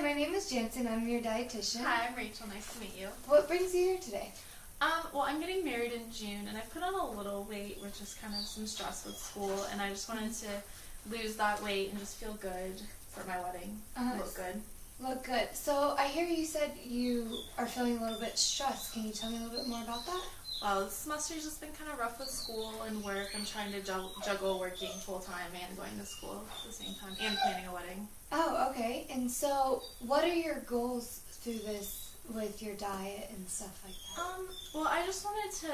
my name is Jansen. I'm your dietitian. Hi, I'm Rachel. Nice to meet you. What brings you here today? Well, I'm getting married in June, and I put on a little weight, which is kind of some stress with school, and I just wanted to lose that weight and just feel good for my wedding. Look good. Look good. So I hear you said you are feeling a little bit stressed. Can you tell me a little bit more about that? Well, this semester's just been kind of rough with school and work. I'm trying to juggle working full-time and going to school at the same time, and planning a wedding. Oh, okay. And so what are your goals through this with your diet and stuff like that? Well, I just wanted to,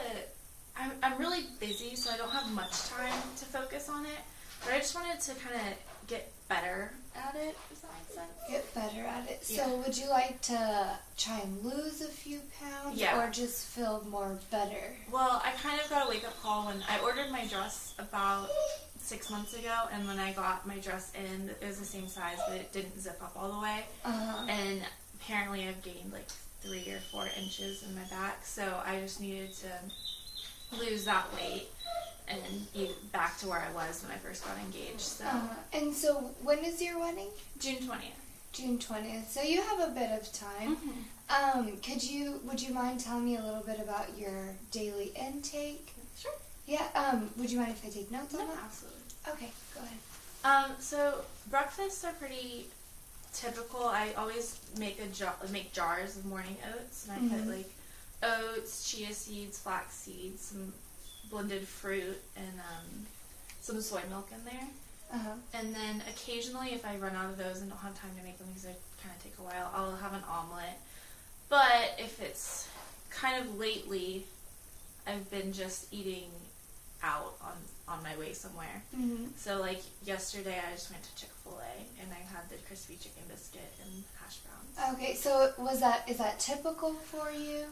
I'm really busy, so I don't have much time to focus on it, but I just wanted to kind of get better at it, does that make sense? Get better at it. Yeah. So would you like to try and lose a few pounds or just feel more better? Well, I kind of got a wake-up call when I ordered my dress about 6 months ago, and when I got my dress in, it was the same size, but it didn't zip up all the way. And apparently I've gained like 3 or 4 inches in my back, so I just needed to lose that weight and be back to where I was when I first got engaged. So And so when is your wedding? June 20th. June 20th. So you have a bit of time. Would you mind telling me a little bit about your daily intake? Sure. Yeah. Would you mind if I take notes on that? Absolutely. Okay, go ahead. So breakfasts are pretty typical. I always make jars of morning oats, and I put like oats, chia seeds, flax seeds, some blended fruit, and some soy milk in there. And then occasionally, if I run out of those and don't have time to make them because they kind of take a while, I'll have an omelet. But if it's kind of lately, I've been just eating out on my way somewhere. So like yesterday, I just went to Chick-fil-A and I had the crispy chicken biscuit and hash browns. Okay, so is that typical for you?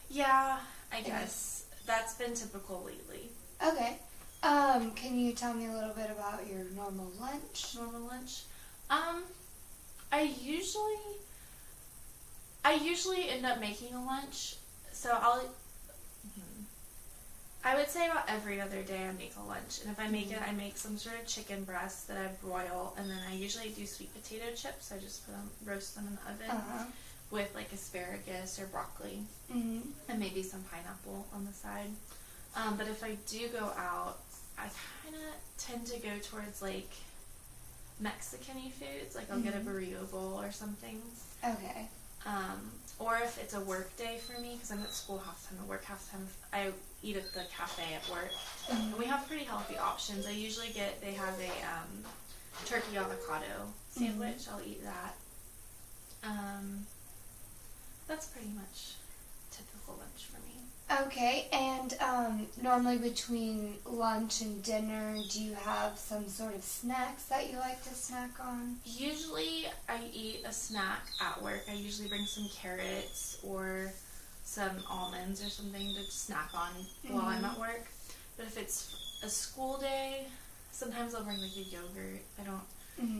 Yeah, I guess. That's been typical lately. Okay. Can you tell me a little bit about your normal lunch? Normal lunch? I usually end up making a lunch, so I would say about every other day I make a lunch, and if I make it, I make some sort of chicken breast that I broil, and then I usually do sweet potato chips. I just roast them in the oven with like asparagus or broccoli, and maybe some pineapple on the side. But if I do go out, I kind of tend to go towards like Mexican-y foods, like I'll get a burrito bowl or something. Okay. Or if it's a work day for me, because I'm at school half the time, I work half the time, I eat at the cafe at work. And we have pretty healthy options. I usually they have a turkey avocado sandwich. I'll eat that. That's pretty much typical lunch for me. Okay, and normally between lunch and dinner, do you have some sort of snacks that you like to snack on? Usually I eat a snack at work. I usually bring some carrots or some almonds or something to snack on while I'm at work. But if it's a school day, sometimes I'll bring like a yogurt. I don't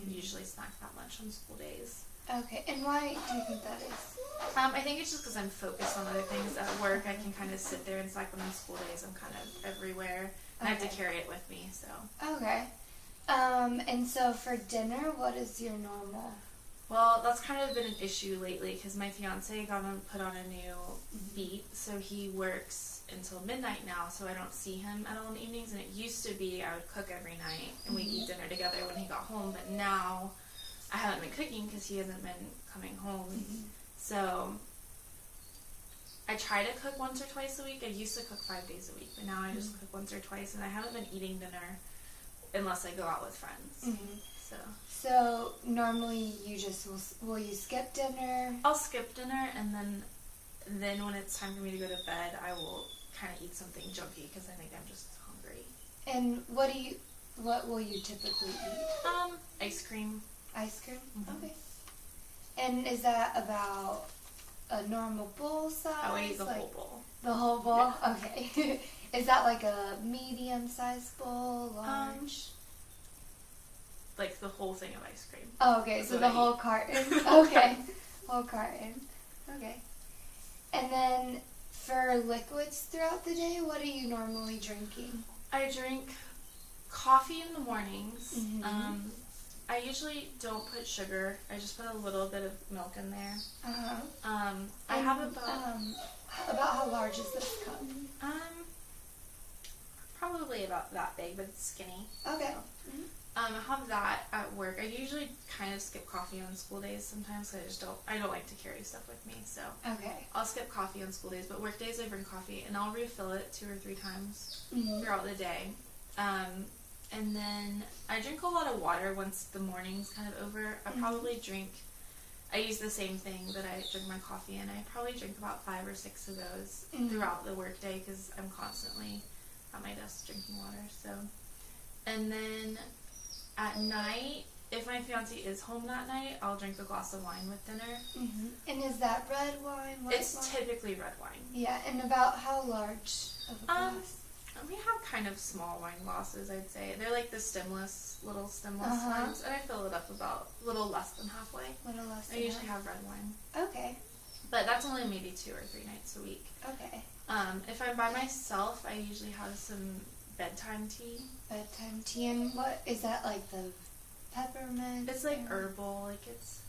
usually snack that much on school days. Okay, and why do you think that is? I think it's just because I'm focused on other things at work. I can kind of sit there and snack, but on school days I'm kind of everywhere. And I have to carry it with me, so. Okay. And so for dinner, what is your normal? Well, that's kind of been an issue lately because my fiance put on a new beat, so he works until midnight now, so I don't see him at all in the evenings. And it used to be I would cook every night and we'd eat dinner together when he got home, but now I haven't been cooking because he hasn't been coming home. So I try to cook once or twice a week. I used to cook 5 days a week, but now I just cook once or twice, and I haven't been eating dinner unless I go out with friends. So normally you just will you skip dinner? I'll skip dinner, and then when it's time for me to go to bed, I will kind of eat something junky because I think I'm just hungry. And what will you typically eat? Ice cream. Ice cream? Okay. And is that about a normal bowl size? I would eat the whole bowl. The whole bowl? Yeah. Okay. Is that like a medium-sized bowl, large? Like the whole thing of ice cream. Oh, okay. So the whole carton. Okay. Whole carton. Okay. And then for liquids throughout the day, what are you normally drinking? I drink coffee in the mornings. I usually don't put sugar. I just put a little bit of milk in there. I have about how large is this cup? Probably about that big, but it's skinny. Okay. So, I have that at work. I usually kind of skip coffee on school days sometimes. I don't like to carry stuff with me, so Okay. I'll skip coffee on school days. But work days I bring coffee, and I'll refill it 2 or 3 times throughout the day. And then I drink a lot of water once the morning's kind of over. I use the same thing that I drink my coffee in. I probably drink about 5 or 6 of those throughout the work day because I'm constantly at my desk drinking water. So, and then at night, if my fiance is home that night, I'll drink a glass of wine with dinner. And is that red wine? White It's wine? typically red wine. Yeah, and about how large of a glass? We have kind of small wine glasses, I'd say. They're like the little stemless ones, and I fill it up about a little less than halfway. I usually have red wine. Okay. But that's only maybe 2 or 3 nights a week. Okay. If I'm by myself, I usually have some bedtime tea. Bedtime tea, and what is that, like the peppermint? It's like herbal, like it's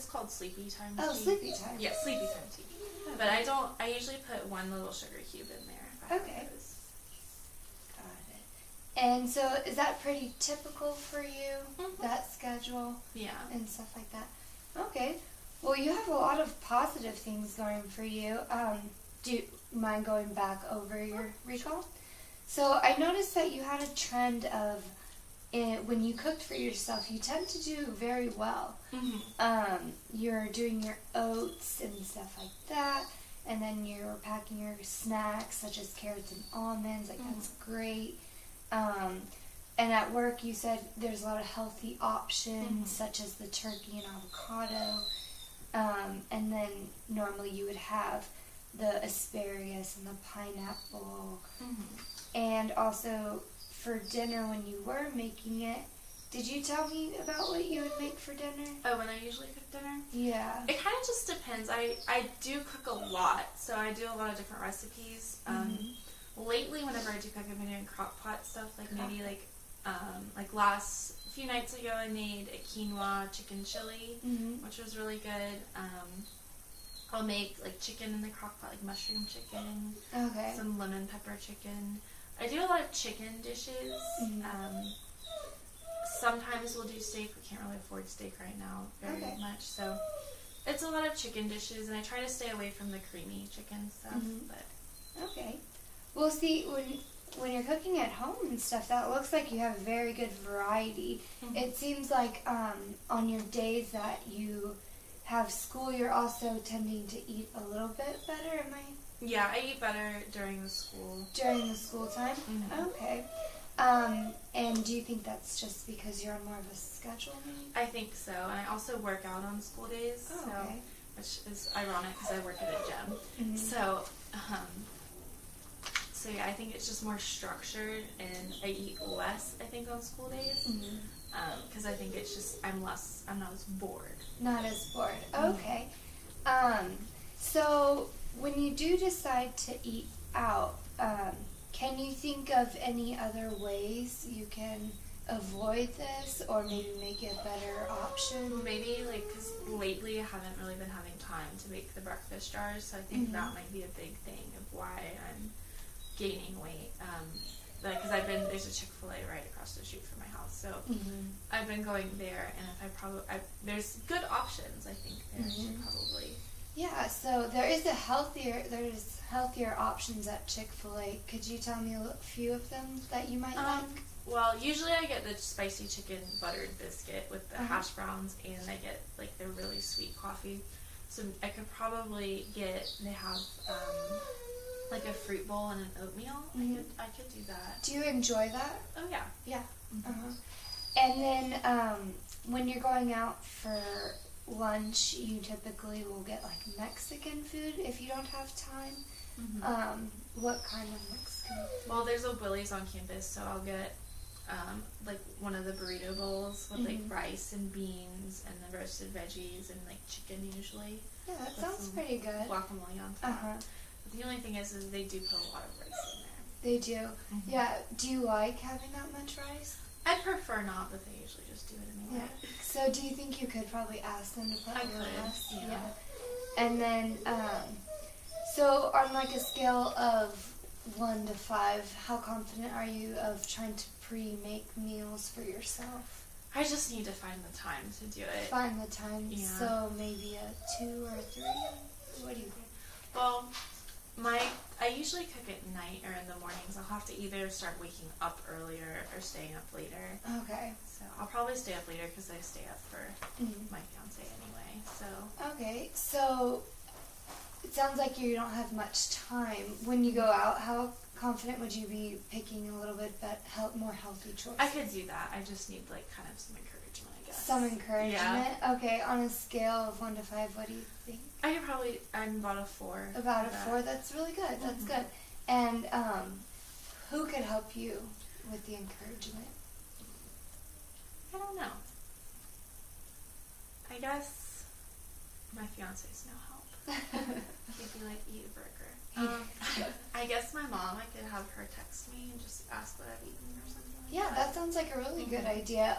called sleepy time tea. Oh, sleepy time. Yeah, sleepy time tea. Okay. But I usually put 1 little sugar cube in there if I have those. Got it. And so is that pretty typical for you, that schedule? Yeah. And stuff like that? Okay. Well, you have a lot of positive things going for you. Do you mind going back over your recall? So I noticed that you had a trend of, when you cooked for yourself, you tend to do very well. You're doing your oats and stuff like that, and then you're packing your snacks such as carrots and almonds. Like that's great. And at work, you said there's a lot of healthy options such as the turkey and avocado. And then normally you would have the asparagus and the pineapple. And also for dinner when you were making it, did you tell me about what you would make for dinner? Oh, when I usually cook dinner? Yeah. It kind of just depends. I do cook a lot, so I do a lot of different recipes. Lately, whenever I do cook, I've been doing crock pot stuff, like maybe like last few nights ago I made a quinoa chicken chili, which was really good. I'll make like chicken in the crock pot, like mushroom chicken, some lemon pepper chicken. I do a lot of chicken dishes. Sometimes we'll do steak. We can't really afford steak right now very much, so it's a lot of chicken dishes, and I try to stay away from the creamy chicken stuff. But okay. Well, see, when you're cooking at home and stuff, that looks like you have very good variety. It seems like on your days that you have school, you're also tending to eat a little bit better. Am I? Yeah, I eat better during the school. During the school time? Okay. And do you think that's just because you're on more of a schedule? Maybe? I think so, and I also work out on school days, which is ironic because I work at a gym. So yeah, I think it's just more structured, and I eat less, I think, on school days. Because I think it's just, I'm not as bored. Not as bored. Okay. So when you do decide to eat out, can you think of any other ways you can avoid this, or maybe make it a better option? Maybe, because lately I haven't really been having time to make the breakfast jars, so I think that might be a big thing of why I'm gaining weight. Because there's a Chick-fil-A right across the street from my house, so I've been going there, and there's good options, I think, there. I should probably. Yeah, so there's healthier options at Chick-fil-A. Could you tell me a few of them that you might like? Well, usually I get the spicy chicken buttered biscuit with the hash browns, and I get like the really sweet coffee. So I could probably they have like a fruit bowl and an oatmeal. I could do that. Do you enjoy that? Oh yeah. Yeah. And then when you're going out for lunch, you typically will get like Mexican food if you don't have time. What kind of Mexican food? Well, there's a Willie's on campus, so I'll get like one of the burrito bowls with like rice and beans and the roasted veggies and like chicken usually. Yeah, that sounds pretty good. Guacamole on top. But the only thing is they do put a lot of rice in there. They do. Yeah. Do you like having that much rice? I'd prefer not, but they usually just do it anyway. Yeah. So do you think you could probably ask them to put I a little could, less? yeah. And then, so on like a scale of 1 to 5, how confident are you of trying to pre-make meals for yourself? I just need to find the time to do it. Find the time. Yeah. So maybe a 2 or a 3. What do you think? Well, I usually cook at night or in the mornings. I'll have to either start waking up earlier or staying up later. Okay. So I'll probably stay up later because I stay up for my fiance anyway. So. Okay. So it sounds like you don't have much time. When you go out, how confident would you be picking a little bit more healthy choices? I could do that. I just need like kind of some encouragement, I guess. Some encouragement? Yeah. Okay. On a scale of 1 to 5, what do you think? I'm about a 4. About a 4. That's really good. That's good. And who could help you with the encouragement? I don't know. I guess my fiance's no help. He'd be like, eat a burger. I guess my mom, I could have her text me and just ask what I've eaten or something like Yeah, that. that sounds like a really good idea.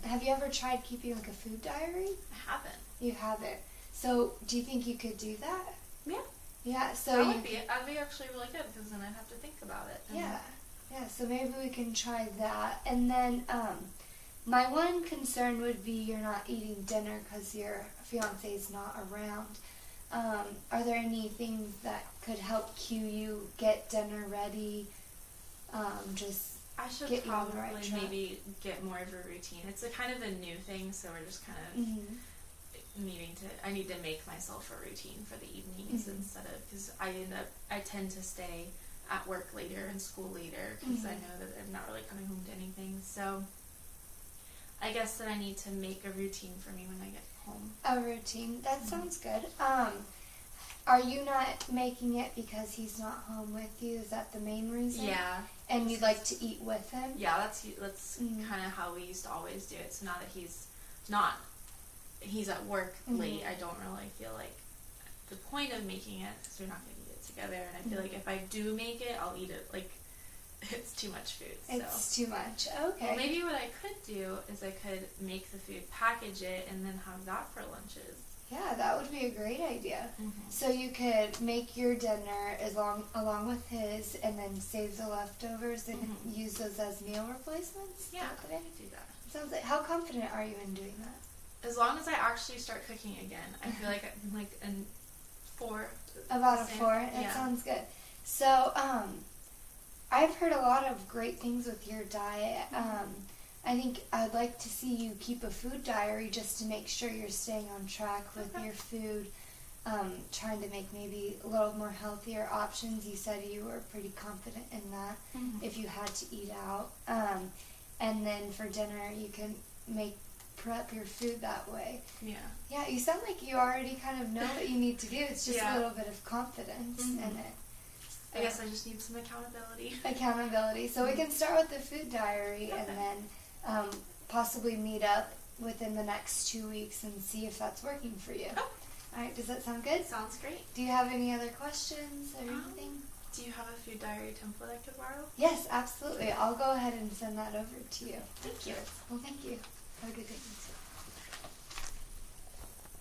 Have you ever tried keeping like a food diary? I haven't. You haven't. So do you think you could do that? Yeah. Yeah. So That'd be actually really good because then I'd have to think about it. Yeah, so maybe we can try that. And then my one concern would be you're not eating dinner because your fiance's not around. Are there any things that could help cue you get dinner ready? I should get you on the probably right track. maybe get more of a routine. It's a kind of a new thing, so we're just kind of I need to make myself a routine for the evenings instead of, because I tend to stay at work later and school later because I know that I'm not really coming home to anything. So I guess that I need to make a routine for me when I get home. A routine. That sounds good. Are you not making it because he's not home with you? Is that the main reason? Yeah. And you'd like to eat with him? Yeah, that's kind of how we used to always do it. So now that he's at work late, I don't really feel like the point of making it is we're not going to eat it together. And I feel like if I do make it, I'll eat it like it's too much food. It's too much. Okay. Well, maybe what I could do is I could make the food, package it, and then have that for lunches. Yeah, that would be a great idea. So you could make your dinner along with his, and then save the leftovers and use those as meal replacements. Yeah, I could do that. Sounds like. How confident are you in doing that? As long as I actually start cooking again, I feel like I'm like a 4. About a 4. That sounds good. So, I've heard a lot of great things with your diet. I think I'd like to see you keep a food diary just to make sure you're staying on track with your food, trying to make maybe a little more healthier options. You said you were pretty confident in that if you had to eat out. And then for dinner, you can prep your food that way. Yeah. Yeah, you sound like you already kind of know what you need to do. It's just a little bit of confidence in it. I guess I just need some accountability. Accountability. So we can start with the food diary and then possibly meet up within the next 2 weeks and see if that's working for you. Oh. All right, does that sound good? Sounds great. Do you have any other questions or anything? Do you have a food diary template I could borrow? Yes, absolutely. I'll go ahead and send that over to you. Thank you. Well, thank you. Have a good day.